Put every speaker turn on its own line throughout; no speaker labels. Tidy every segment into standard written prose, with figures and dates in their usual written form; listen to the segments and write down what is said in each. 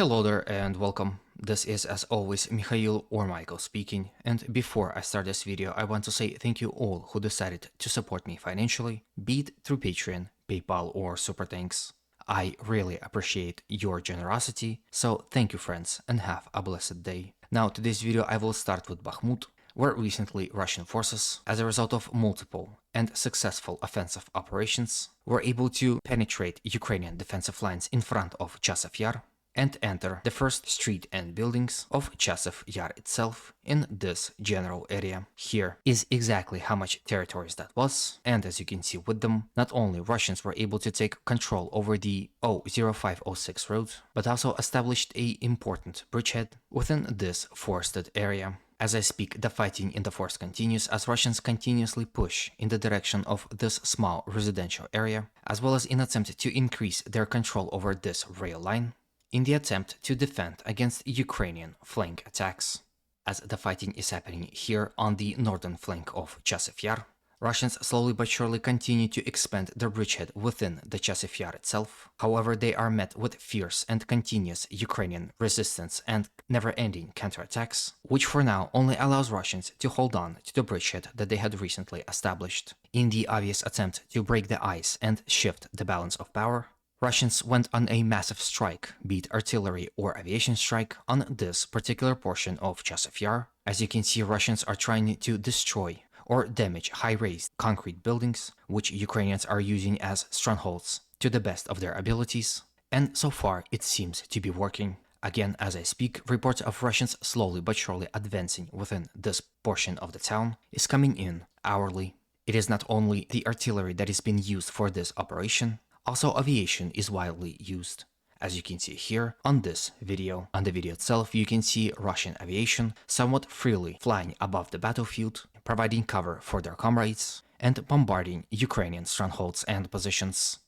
Hello there and welcome. This is as always Mikhail or Michael speaking, and before I start this video I want to say thank you all who decided to support me financially, be it through Patreon, PayPal or Super Thanks. I really appreciate your generosity, so thank you friends and have a blessed day. Now today's video I will start with Bakhmut, where recently Russian forces, as a result of multiple and successful offensive operations, were able to penetrate Ukrainian defensive lines in front of Chasiv Yar and enter the first street and buildings of Chasiv Yar itself in this general area. Here is exactly how much territories that was, and as you can see with them, not only Russians were able to take control over the 0506 road, but also established a important bridgehead within this forested area. As I speak, the fighting in the forest continues as Russians continuously push in the direction of this small residential area, as well as in attempt to increase their control over this rail line, in the attempt to defend against Ukrainian flank attacks. As the fighting is happening here on the northern flank of Chasiv Yar, Russians slowly but surely continue to expand their bridgehead within the Chasiv Yar itself. However, they are met with fierce and continuous Ukrainian resistance and never-ending counterattacks, which for now only allows Russians to hold on to the bridgehead that they had recently established. In the obvious attempt to break the ice and shift the balance of power, Russians went on a massive strike, be it artillery or aviation strike, on this particular portion of Chasiv Yar. As you can see, Russians are trying to destroy or damage high-raised concrete buildings, which Ukrainians are using as strongholds to the best of their abilities, and so far it seems to be working. Again, as I speak, reports of Russians slowly but surely advancing within this portion of the town is coming in hourly. It is not only the artillery that is being used for this operation, also aviation is widely used. As you can see here on this video. On the video itself you can see Russian aviation somewhat freely flying above the battlefield, providing cover for their comrades, and bombarding Ukrainian strongholds and positions.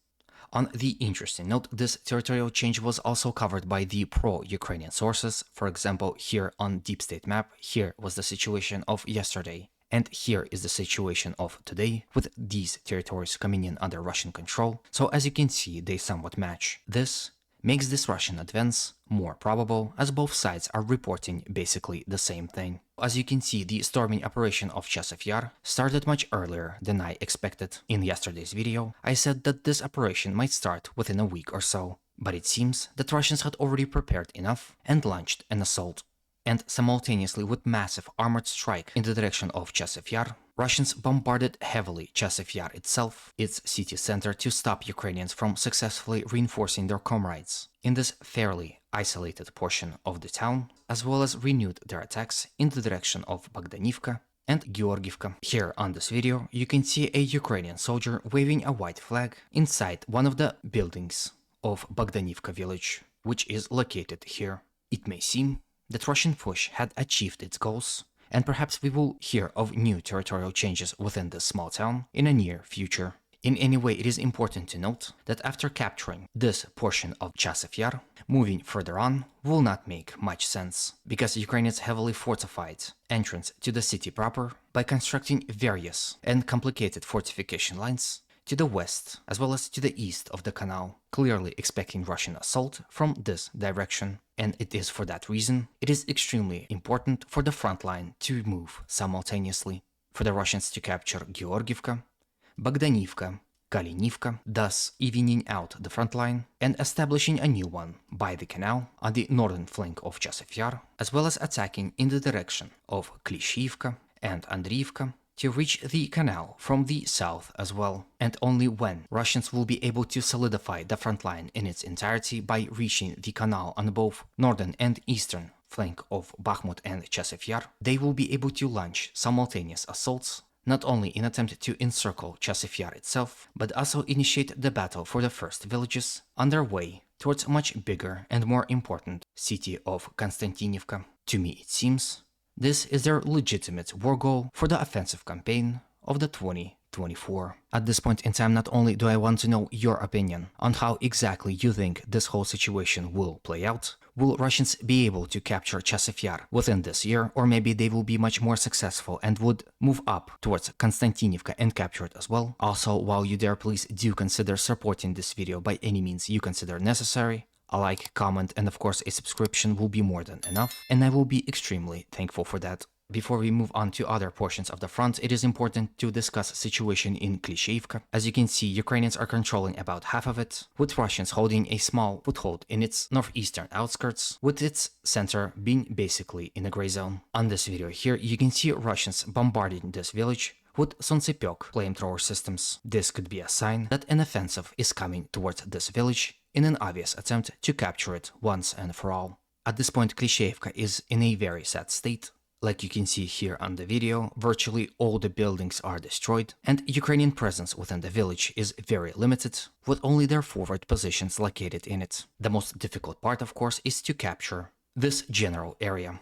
On the interesting note, this territorial change was also covered by the pro-Ukrainian sources. For example, here on Deep State map, here was the situation of yesterday. And here is the situation of today, with these territories coming in under Russian control. So as you can see, they somewhat match. This makes this Russian advance more probable, as both sides are reporting basically the same thing. As you can see, the storming operation of Chasiv Yar started much earlier than I expected. In yesterday's video, I said that this operation might start within a week or so, but it seems that Russians had already prepared enough and launched an assault. And simultaneously with massive armored strike in the direction of Chasiv Yar, Russians bombarded heavily Chasiv Yar itself, its city center, to stop Ukrainians from successfully reinforcing their comrades in this fairly isolated portion of the town, as well as renewed their attacks in the direction of Bogdanivka and Georgievka. Here on this video you can see a Ukrainian soldier waving a white flag inside one of the buildings of Bogdanivka village, which is located here. It may seem that Russian push had achieved its goals, and perhaps we will hear of new territorial changes within this small town in a near future. In any way, it is important to note that after capturing this portion of Chasiv Yar, moving further on will not make much sense, because Ukrainians heavily fortified entrance to the city proper by constructing various and complicated fortification lines to the west as well as to the east of the canal, clearly expecting Russian assault from this direction. And it is for that reason it is extremely important for the front line to move simultaneously, for the Russians to capture Georgievka, Bogdanivka, Kalinivka, thus evening out the front line and establishing a new one by the canal on the northern flank of Chasiv Yar, as well as attacking in the direction of Klishchiivka and Andriivka to reach the canal from the south as well. And only when Russians will be able to solidify the front line in its entirety by reaching the canal on both northern and eastern flank of Bakhmut and Chasiv Yar, they will be able to launch simultaneous assaults, not only in attempt to encircle Chasiv Yar itself, but also initiate the battle for the first villages on their way towards a much bigger and more important city of Konstantinivka. To me it seems this is their legitimate war goal for the offensive campaign of the 2024. At this point in time, not only do I want to know your opinion on how exactly you think this whole situation will play out. Will Russians be able to capture Chasiv Yar within this year, or maybe they will be much more successful and would move up towards Konstantinivka and capture it as well? Also, while you there, please do consider supporting this video by any means you consider necessary. A like, comment, and of course a subscription will be more than enough, and I will be extremely thankful for that. Before we move on to other portions of the front, it is important to discuss situation in Klishchiivka. As you can see, Ukrainians are controlling about half of it, with Russians holding a small foothold in its northeastern outskirts, with its center being basically in a gray zone. On this video here, you can see Russians bombarding this village with Солнцепек flamethrower systems. This could be a sign that an offensive is coming towards this village in an obvious attempt to capture it once and for all. At this point, Klishchiivka is in a very sad state. Like you can see here on the video, virtually all the buildings are destroyed, and Ukrainian presence within the village is very limited, with only their forward positions located in it. The most difficult part, of course, is to capture this general area.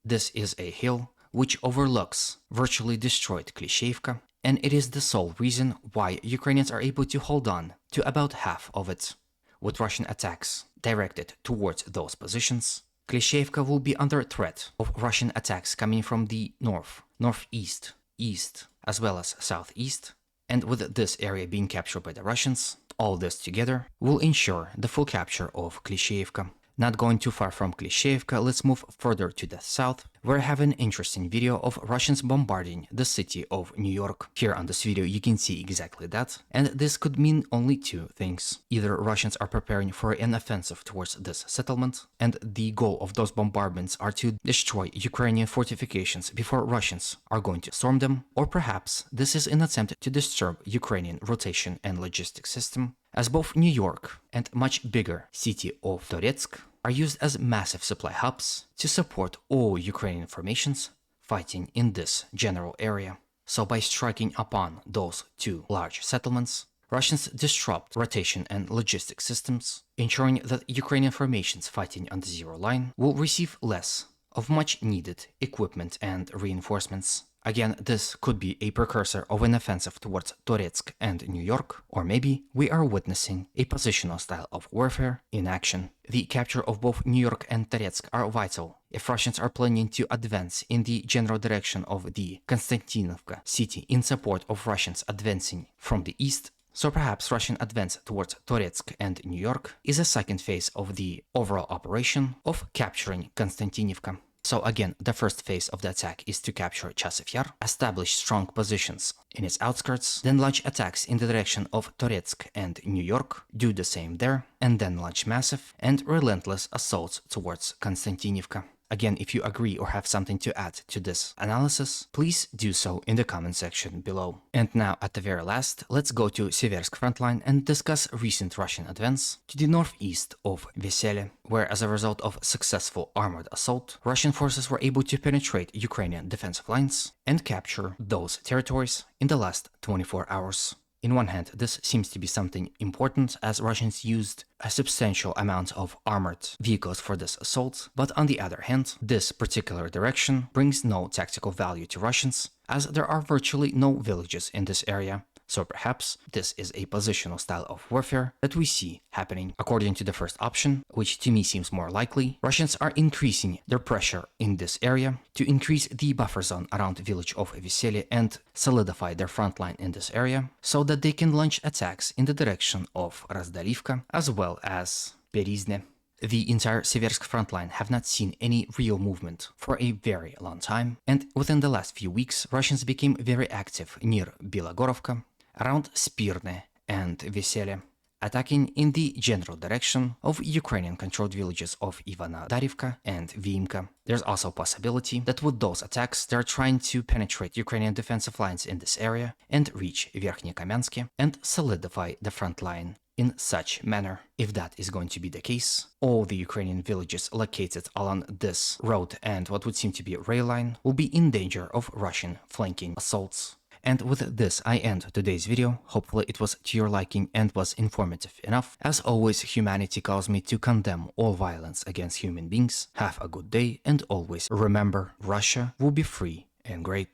This is a hill which overlooks virtually destroyed Klishchiivka, and it is the sole reason why Ukrainians are able to hold on to about half of it. With Russian attacks directed towards those positions, Klishchiivka will be under threat of Russian attacks coming from the north, northeast, east, as well as southeast, and with this area being captured by the Russians, all this together will ensure the full capture of Klishchiivka. Not going too far from Klishchiivka, let's move further to the south, where I have an interesting video of Russians bombarding the city of New York. Here on this video you can see exactly that, and this could mean only two things. Either Russians are preparing for an offensive towards this settlement, and the goal of those bombardments are to destroy Ukrainian fortifications before Russians are going to storm them, or perhaps this is an attempt to disturb Ukrainian rotation and logistics system, as both New York and much bigger city of Toretsk are used as massive supply hubs to support all Ukrainian formations fighting in this general area. So by striking upon those two large settlements, Russians disrupt rotation and logistics systems, ensuring that Ukrainian formations fighting on the zero line will receive less of much needed equipment and reinforcements. Again, this could be a precursor of an offensive towards Toretsk and New York, or maybe we are witnessing a positional style of warfare in action. The capture of both New York and Toretsk are vital if Russians are planning to advance in the general direction of the Konstantinovka city in support of Russians advancing from the east. So perhaps Russian advance towards Toretsk and New York is a second phase of the overall operation of capturing Konstantinovka. So again, the first phase of the attack is to capture Chasiv Yar, establish strong positions in its outskirts, then launch attacks in the direction of Toretsk and New York, do the same there, and then launch massive and relentless assaults towards Konstantinovka. Again, if you agree or have something to add to this analysis, please do so in the comment section below. And now, at the very last, let's go to Siversk frontline and discuss recent Russian advance to the northeast of Vesele, where as a result of successful armored assault, Russian forces were able to penetrate Ukrainian defensive lines and capture those territories in the last 24 hours. In one hand, this seems to be something important as Russians used a substantial amount of armored vehicles for this assault, but on the other hand, this particular direction brings no tactical value to Russians as there are virtually no villages in this area. So perhaps this is a positional style of warfare that we see happening. According to the first option, which to me seems more likely, Russians are increasing their pressure in this area to increase the buffer zone around the village of Vesele and solidify their front line in this area so that they can launch attacks in the direction of Razdalivka as well as Perizne. The entire Siversk frontline have not seen any real movement for a very long time, and within the last few weeks, Russians became very active near Bilogorovka, around Spirne and Vesele, attacking in the general direction of Ukrainian-controlled villages of Ivanodarivka and Vimka. There's also a possibility that with those attacks, they're trying to penetrate Ukrainian defensive lines in this area and reach Verkhnye-Kamianske and solidify the front line in such manner. If that is going to be the case, all the Ukrainian villages located along this road and what would seem to be a rail line will be in danger of Russian flanking assaults. And with this, I end today's video. Hopefully it was to your liking and was informative enough. As always, humanity calls me to condemn all violence against human beings. Have a good day and always remember, Russia will be free and great.